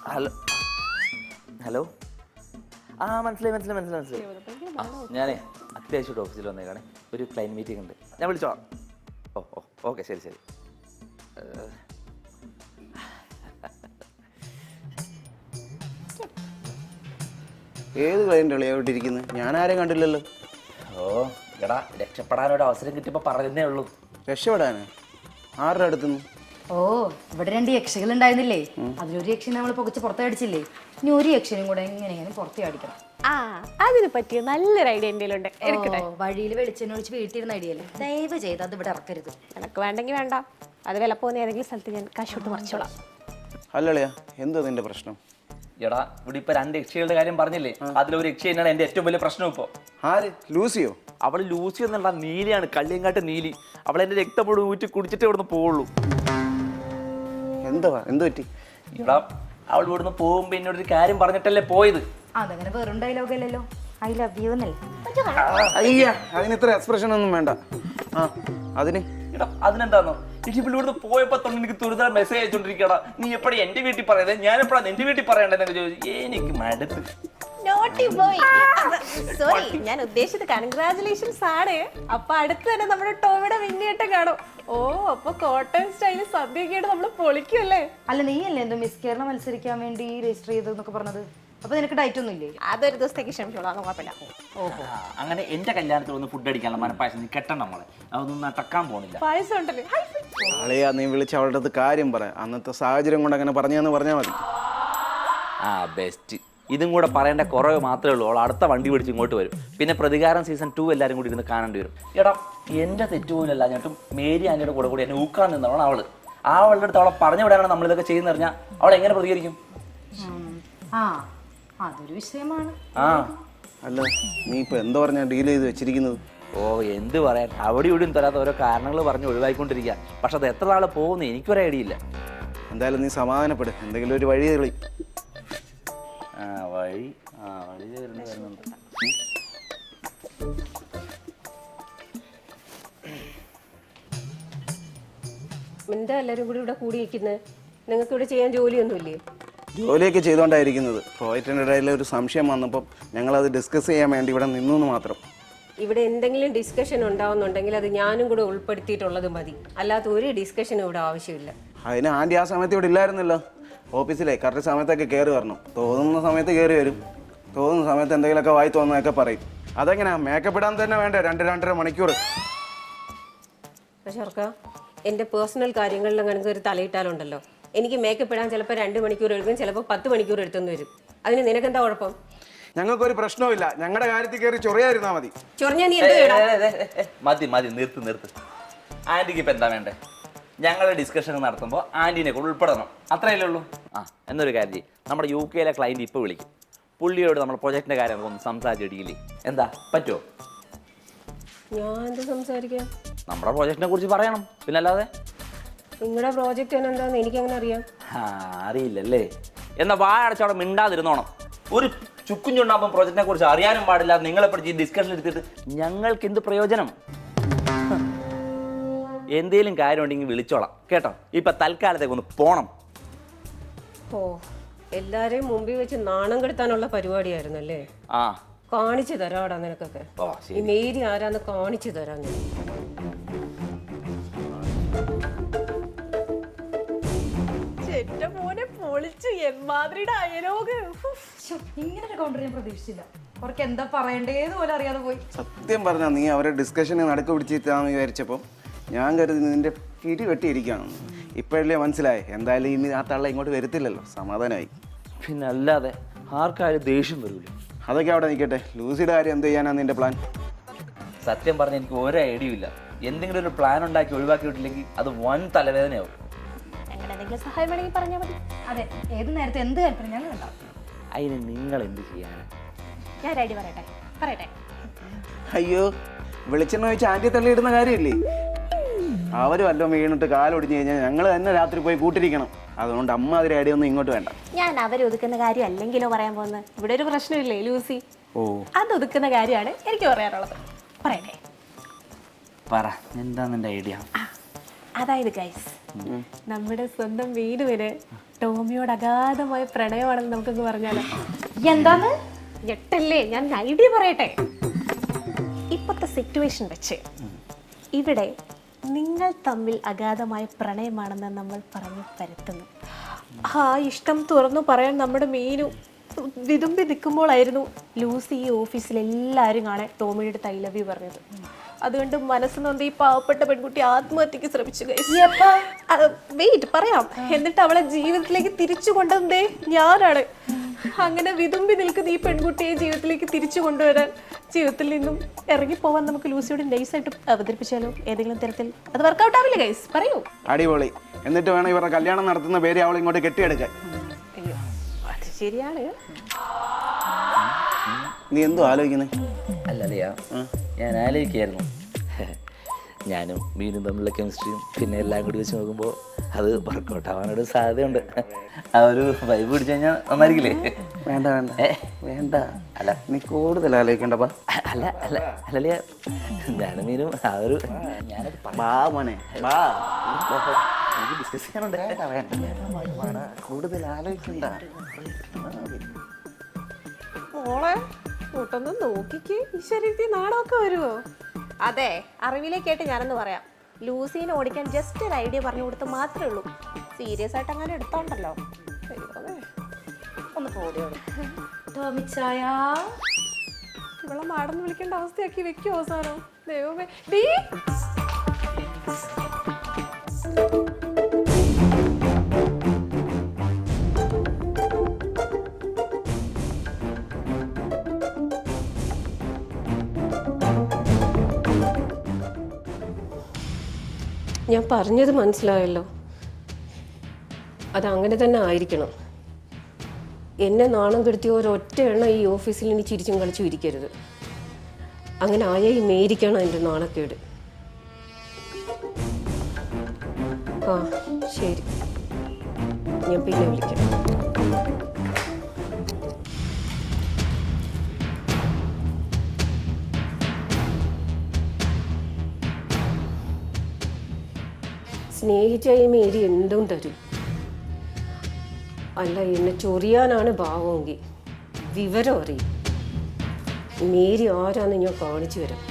Hello hello ആ മനസ്സിലായി. ഞാനേ അത്യാവശ്യമായിട്ട് ഓഫീസിൽ വന്നേക്കാണേ. ഒരു ക്ലൈൻറ്റ് മീറ്റിംഗ് ഉണ്ട്, ഞാൻ വിളിച്ചോളാം. ഓക്കെ ശരി. ഏത് ക്ലൈൻ്റ് ഇളയോട്ടിരിക്കുന്നത്? ഞാൻ ആരെയും കണ്ടില്ലല്ലോ. എടാ രക്ഷപ്പെടാനൊരു അവസരം കിട്ടിയപ്പോൾ പറയുന്നേ ഉള്ളൂ. രക്ഷപ്പെടാന്? ആരുടെ അടുത്തുനിന്ന്? ഇവിടെ 2 യക്ഷികൾ ഉണ്ടായിരുന്നില്ലേ? അതിലൊരു യക്ഷിനെ നമ്മൾ പൊകച്ച് പുറത്തേ അടിച്ചില്ലേ? ഇനി ഒരു യക്ഷിനും കൂടെ എങ്ങനെയാണ് പുറത്തേ അടിക്കണം. അതിന് പറ്റിയ നല്ലൊരു ഐഡിയ എൻ്റെ വഴിയിൽ വെളിച്ചെണ്ണ ഒഴിച്ച് വീഴ്ത്തിയിരുന്ന ഐഡിയല്ലേ? ദയവ് ചെയ്ത് അത് ഇവിടെ ഇറക്കരുത്. എനക്ക് വേണ്ടെങ്കിൽ വേണ്ട, അത് വില പോകുന്ന ഏതെങ്കിലും സ്ഥലത്ത് ഞാൻ കാശോട്ട് മറിച്ചോളാം. അല്ലളിയാ, എന്താ നിന്റെ പ്രശ്നം? എടാ ഇവിടെ ഇപ്പൊ 2 യക്ഷികളുടെ കാര്യം പറഞ്ഞില്ലേ, അതിലൊരു യക്ഷി തന്നെയാണ് എന്റെ ഏറ്റവും വലിയ പ്രശ്നം. ഇപ്പൊ ആര്? ലൂസിയോ? അവള് ലൂസി എന്നുള്ള നീലിയാണ്, കള്ളിയങ്കാട്ട് നീലി. അവളെന്റെ രക്തം മുഴുവൻ ഊറ്റി കുടിച്ചിട്ടേ ഇവിടുന്ന് പോവുള്ളൂ. എന്ത് പറ്റി? എടാ അവൾ ഇവിടുന്ന് പോകുമ്പോ എന്നോടൊരു കാര്യം പറഞ്ഞിട്ടല്ലേ പോയത്. അതങ്ങനെ വെറും ഡയലോഗ് അല്ലല്ലോ. ഐ ലവ് യു എന്നല്ലേ? അയ്യ, അതിന് ഇത്ര എക്സ്പ്രഷൻ ഒന്നും വേണ്ട. അതിന് എടാ അതിനെന്താന്നോ, ഇവിടുന്ന് പോയപ്പോ തന്നെ എനിക്ക് തുരിത മെസ്സേജ് അയച്ചോണ്ടിരിക്കടാ. നീ എപ്പോഴും എന്റെ വീട്ടിൽ പറയുന്നത്, ഞാൻ എപ്പോഴാണ് എന്റെ വീട്ടിൽ പറയണ്ടെന്നൊക്കെ ചോദിച്ചു. എനിക്ക് മടുത്ത്. സോറി, ഞാൻ ഉദ്ദേശിച്ചത് കൺഗ്രാചുലേഷൻസ് ആണ്. അപ്പൊ അടുത്ത് തന്നെ നമ്മുടെ ടോമിയുടെ വിന്നിയേട്ടം കാണും. അപ്പൊ കോട്ടയം സ്റ്റൈലിൽ സദ്യയൊക്കെയായിട്ട് നമ്മൾ പൊളിക്കുമല്ലേ? അല്ല, നീ അല്ലേ എന്തോ മിസ് കേരള മത്സരിക്കാൻ വേണ്ടി രജിസ്റ്റർ ചെയ്തെന്നൊക്കെ പറഞ്ഞത്? അപ്പൊ നിനക്ക് ഡയറ്റ് ഒന്നും ഇല്ലേ? അതൊരു ദിവസത്തേക്ക് ക്ഷമിച്ചോളാം, കുഴപ്പമില്ല. അങ്ങനെ എന്റെ കല്യാണത്തിൽ ഒന്ന് ഫുഡ് അടിക്കാനുള്ള മനപ്പായസം നീ കെട്ടണം. നമ്മളെ അതൊന്നും നടക്കാൻ പോണില്ല. പായസം ഉണ്ടല്ലേ? ആളെയാ, നീ വിളിച്ച അവളുടെ അടുത്ത് കാര്യം പറ. അന്നത്തെ സാഹചര്യം കൊണ്ട് അങ്ങനെ പറഞ്ഞാൽ മതി. ബെസ്റ്റ്. ഇതും കൂടെ പറയേണ്ട കുറവ് മാത്രമേ ഉള്ളൂ. അവൾ അടുത്ത വണ്ടി പിടിച്ച് ഇങ്ങോട്ട് വരും. പിന്നെ പ്രതികാരം സീസൺ 2 എല്ലാവരും കൂടി ഇരുന്ന് കാണേണ്ടി വരും. എടാ എന്റെ തെറ്റുപോലല്ല, ഞാട്ടും മേരി ആന്റിയുടെ കൂടെ എന്നെ ഊക്കാൻ നിന്നവളാണ് അവള്. അവളുടെ അടുത്ത് അവളെ പറഞ്ഞു വിടാനാണ് നമ്മളിതൊക്കെ ചെയ്യുന്ന പറഞ്ഞാൽ അവൾ എങ്ങനെ പ്രതികരിക്കും? അതൊരു വിഷയമാണ്. അല്ല, നീ ഇപ്പൊ എന്താ പറഞ്ഞാ ഡീൽ ചെയ്ത് വെച്ചിരിക്കുന്നത്? എന്ത് പറയാൻ, അവിടെ ഇവിടെയും തരാത്ത ഓരോ കാരണങ്ങൾ പറഞ്ഞ് ഒഴിവായിക്കൊണ്ടിരിക്കുക. പക്ഷെ അത് എത്ര നാളെ പോകുന്നു എനിക്കൊരു ഐഡിയ ഇല്ല. എന്തായാലും നീ സമാധാനപ്പെടും, എന്തെങ്കിലും ഒരു വഴി തെളി. വഴി വരുന്നുണ്ട്. എന്താ എല്ലാരും കൂടി ഇവിടെ കൂടിയിരിക്കുന്നത്? നിങ്ങൾക്ക് ഇവിടെ ചെയ്യാൻ ജോലിയൊന്നുമില്ലേ? ജോലിയൊക്കെ ചെയ്തുകൊണ്ടായിരിക്കുന്നത്. പ്രോജക്റ്റിൻ്റെ ഇടയിൽ ഒരു സംശയം വന്നപ്പോൾ ഞങ്ങളത് ഡിസ്കസ് ചെയ്യാൻ വേണ്ടി ഇവിടെ നിന്നു മാത്രം. ഇവിടെ എന്തെങ്കിലും ഡിസ്കഷൻ ഉണ്ടാവുന്നുണ്ടെങ്കിൽ അത് ഞാനും കൂടെ ഉൾപ്പെടുത്തിയിട്ടുള്ളത് മതി, അല്ലാത്ത ഒരു ഡിസ്കഷനും ഇവിടെ ആവശ്യമില്ല. അതിന് ആൻറ്റി ആ സമയത്ത് ഇവിടെ ഇല്ലായിരുന്നല്ലോ. ഓഫീസിലെ കറക്റ്റ് സമയത്തൊക്കെ കയറി വരണം. തോന്നുന്ന സമയത്ത് കയറി വരും, തോന്നുന്ന സമയത്ത് എന്തെങ്കിലുമൊക്കെ വായി തോന്നുന്നതൊക്കെ പറയും. അതെങ്ങനെയാ? മേക്കപ്പ് ഇടാൻ തന്നെ വേണ്ടേ 2-2.5 മണിക്കൂർ? പക്ഷേ എൻ്റെ പേഴ്സണൽ കാര്യങ്ങളിലും കണക്ക് ഒരു തലയിട്ടാലുണ്ടല്ലോ, എനിക്ക് മേക്കപ്പ് ഇടാൻ ചിലപ്പോൾ 2 മണിക്കൂർ എടുക്കും, ചിലപ്പോൾ 10 മണിക്കൂർ എടുത്തെന്ന് വരും. അതിന് നിനക്കെന്താ കുഴപ്പം? ഞങ്ങൾക്കൊരു പ്രശ്നവുമില്ല, ഞങ്ങളുടെ കാര്യത്തിൽ കയറി ചൊറിയായിരുന്നാ മതി. ചൊറിഞ്ഞാ നീ എന്താ? മതി നിർത്ത്. ആന്റിക്ക് ഇപ്പൊ എന്താ വേണ്ടേ? ഞങ്ങളുടെ ഡിസ്കഷൻ നടത്തുമ്പോൾ ആന്റീനെ കൂടെ ഉൾപ്പെടണം, അത്രയല്ലേ ഉള്ളൂ. എന്നൊരു കാര്യം ചെയ്യും, നമ്മുടെ UK ക്ലയൻറ്റ് ഇപ്പോൾ വിളിക്കും. പുള്ളിയോട് നമ്മൾ പ്രൊജക്ടിന്റെ കാര്യം ഒന്ന് സംസാരിച്ചിടില്ലേ? എന്താ പറ്റുമോ? ഞാൻ എന്ത് സംസാരിക്കാം? നമ്മുടെ പ്രോജക്റ്റിനെ കുറിച്ച് പറയണം, പിന്നല്ലാതെ. നിങ്ങളുടെ പ്രോജക്റ്റ് എന്താന്ന് എനിക്കങ്ങനെ അറിയാം? അറിയില്ലല്ലേ? എന്നാ വായടച്ചവിടെ മിണ്ടാതിരുന്നോണം. ഒരു ചുക്കും ചുണ്ടാകുമ്പോൾ പ്രോജക്റ്റിനെ കുറിച്ച് അറിയാനും പാടില്ല. നിങ്ങളെ പഠിച്ച് ഡിസ്കഷൻ എടുത്തിട്ട് ഞങ്ങൾക്ക് എന്ത് പ്രയോജനം? എന്തേലും കാര്യം ഉണ്ടെങ്കിൽ വിളിച്ചോളാം കേട്ടോ. ഇപ്പൊ തൽക്കാലത്തേക്ക് ഒന്ന് പോണം. എല്ലാരെയും മുമ്പിൽ വെച്ച് നാണം കെടുത്താനുള്ള പരിപാടിയായിരുന്നല്ലേ? കാണിച്ചു തരാടാ നിനക്കൊക്കെ. ഈ മേരി ആരാന്ന് കാണിച്ചു തരാൻ. ഇങ്ങനെ കൗണ്ടർ ഞാൻ പ്രതീക്ഷിച്ചില്ല. അവർക്ക് എന്താ പറയണ്ടേന്ന് പോലും അറിയാതെ പോയി. സത്യം പറഞ്ഞാ നീ അവരെ ഡിസ്കഷന് നടക്ക് പിടിച്ചിട്ടാന്ന് വിചാരിച്ചപ്പോൾ ഞാൻ കരുതി നിന്റെ പിരി വെട്ടിയിരിക്കുകയാണ്. ഇപ്പോഴല്ലേ മനസ്സിലായി. എന്തായാലും ഇനി ആ തള്ള ഇങ്ങോട്ട് വരത്തില്ലല്ലോ, സമാധാനമായി. പിന്നെ അല്ലാതെ ആർക്കാരും ദേഷ്യം വരൂല. അതൊക്കെ അവിടെ നിൽക്കട്ടെ. ലൂസിയുടെ കാര്യം എന്ത് ചെയ്യാനാണ് നിന്റെ പ്ലാൻ? സത്യം പറഞ്ഞ എനിക്ക് ഒരു ഐഡിയ ഇല്ല. എന്തെങ്കിലും ഒരു പ്ലാൻ ഉണ്ടാക്കി ഒഴിവാക്കി വിട്ടില്ലെങ്കിൽ അത് വൻ തലവേദനയാവും. സഹായം വേണമെങ്കിൽ പറഞ്ഞാൽ മതി. അതെ, ഏത് നേരത്തെ എന്ത് ഹെൽപ്പിന് ഞങ്ങൾ ഉണ്ടാവും. അതിന് നിങ്ങൾ എന്ത് ചെയ്യാനാണ്? ഞാൻ ഐഡിയ പറയട്ടെ. അയ്യോ, വെളിച്ചെണ്ണ വെച്ച് ആൻറ്റി തള്ളിയിടുന്ന കാര്യമില്ലേ? അവര് വല്ലതും വീണിട്ട് കാലൊടിഞ്ഞു കഴിഞ്ഞാൽ ഞങ്ങൾ തന്നെ രാത്രി പോയി കൂട്ടിരിക്കണം. അതുകൊണ്ട് അമ്മ അതിൽ ഐഡിയ ഒന്നും ഇങ്ങോട്ട് വേണ്ട. ഞാൻ അവരൊതുക്കുന്ന കാര്യം അല്ലെങ്കിലോ പറയാൻ പോകുന്നത്. ഇവിടെ ഒരു പ്രശ്നമില്ലേ ലൂസി? അതൊതുക്കുന്ന കാര്യമാണ് എനിക്ക് പറയാനുള്ളത്. പറയട്ടെ. പറ, എന്താ നിന്റെ ഐഡിയ? അതായത് ഗൈസ്, നമ്മുടെ സ്വന്തം വീടുവരെ ടോമിയോട് അഗാധമായ പ്രണയമാണെന്ന് നമുക്കൊന്ന് പറഞ്ഞാലോ? എന്താന്ന്? ഞെട്ടല്ലേ, ഞാൻ ഐഡിയ പറയട്ടെ. ഇപ്പോഴത്തെ സിറ്റുവേഷൻ വെച്ച് ഇവിടെ നിങ്ങൾ തമ്മിൽ അഗാധമായ പ്രണയമാണെന്ന് നമ്മൾ പറഞ്ഞു പരത്തുന്നു. ആ ഇഷ്ടം തുറന്നു പറയാൻ നമ്മുടെ മീനു വിതുമ്പി നിൽക്കുമ്പോഴായിരുന്നു ലൂസി ഈ ഓഫീസിൽ എല്ലാവരും കാണാൻ ടോമിയുടെ അടുത്ത് ഐ ലവ് യു പറഞ്ഞത്. അതുകൊണ്ട് മനസ്സ് നൊന്ത് ഈ പാവപ്പെട്ട പെൺകുട്ടി ആത്മഹത്യക്ക് ശ്രമിച്ചു. വെയിറ്റ് പറയാം. എന്നിട്ട് അവളെ ജീവിതത്തിലേക്ക് തിരിച്ചു കൊണ്ടുവന്നേ ഞാനാണ്. അങ്ങനെ വിതുമ്പി നിൽക്കുന്ന ഈ പെൺകുട്ടിയെ ജീവിതത്തിലേക്ക് തിരിച്ചു കൊണ്ടുവരാൻ, ജീവിതത്തിൽ നിന്നും ഇറങ്ങിപ്പോവാൻ നമുക്ക് ലൂസിയോട് നൈസായിട്ട് അവതരിപ്പിച്ചാലോ ഏതെങ്കിലും തരത്തിൽ? അത് വർക്കൗട്ട് ആവില്ല ഗൈസ്, പറയൂ. അടിപൊളി. എന്നിട്ട് വേണം ഇവരുടെ കല്യാണം നടത്തുന്ന പേര് അവൾ ഇങ്ങോട്ട് കെട്ടിയെടുക്കാൻ. അയ്യോ, അത് ശരിയാണ്. നീ എന്തോ ആലോചിക്കുന്നത്? അല്ലല്ലയാ, ഞാൻ ആലോചിക്കായിരുന്നു, ഞാനും മീനും തമ്മിലുള്ള കെമിസ്ട്രിയും പിന്നെ എല്ലാം കൂടി വെച്ച് നോക്കുമ്പോൾ അത് വർക്കൗട്ട് ആവാനൊരു സാധ്യതയുണ്ട്. ആ ഒരു വൈബ് പിടിച്ചു കഴിഞ്ഞാൽ നന്നായിരിക്കില്ലേ? വേണ്ട വേണ്ട വേണ്ട. അല്ല, നീ കൂടുതൽ ആലോചിക്കണ്ടപ്പാ. അല്ല അല്ല അല്ലല്ലേ, ഞാനും മീനും ആ ഒരു ഞാനത് ബാ മോനെ ബാ, എനിക്ക് ഡിസ്കസ് ചെയ്യാനുണ്ട്. കൂടുതൽ ആലോചിക്കണ്ട. മോളെ കൂട്ടൊന്ന് നോക്കിക്ക്, ഈ ശരീരത്തിൽ നാടൊക്കെ വരുമോ? അതെ, അറിവിലേക്കായിട്ട് ഞാനൊന്ന് പറയാം. ലൂസീനെ ഓടിക്കാൻ ജസ്റ്റ് ഒരു ഐഡിയ പറഞ്ഞു കൊടുത്ത് മാത്രമേ ഉള്ളൂ. സീരിയസ് ആയിട്ട് അങ്ങനെ എടുത്തോണ്ടല്ലോ. ഒന്ന് പോടിയോളൂ. ടോമിച്ചായ, ഇവളെ മാടന്ന് വിളിക്കേണ്ട അവസ്ഥയാക്കി വെക്കും അവസാനം. ദൈവമേ, ഡീ ഞാൻ പറഞ്ഞത് മനസ്സിലായല്ലോ. അതങ്ങനെ തന്നെ ആയിരിക്കണം. എന്നെ നാണം കെടുത്തിയ ഒരൊറ്റ എണ്ണം ഈ ഓഫീസിൽ ഇനി ചിരിച്ചും കളിച്ചും ഇരിക്കരുത്. അങ്ങനെ ആയ ഈ മേരിക്കാണ് എൻ്റെ നാണക്കേട്. ആ ശരി, ഞാൻ പിന്നെ വിളിക്കാം. സ്നേഹിച്ച ഈ മേരി എന്തും തരും. അല്ല, എന്നെ ചൊറിയാനാണ് ഭാവമെങ്കിൽ വിവരം അറിയും. മേരി ആരാന്ന് ഞാൻ കാണിച്ചു തരാം.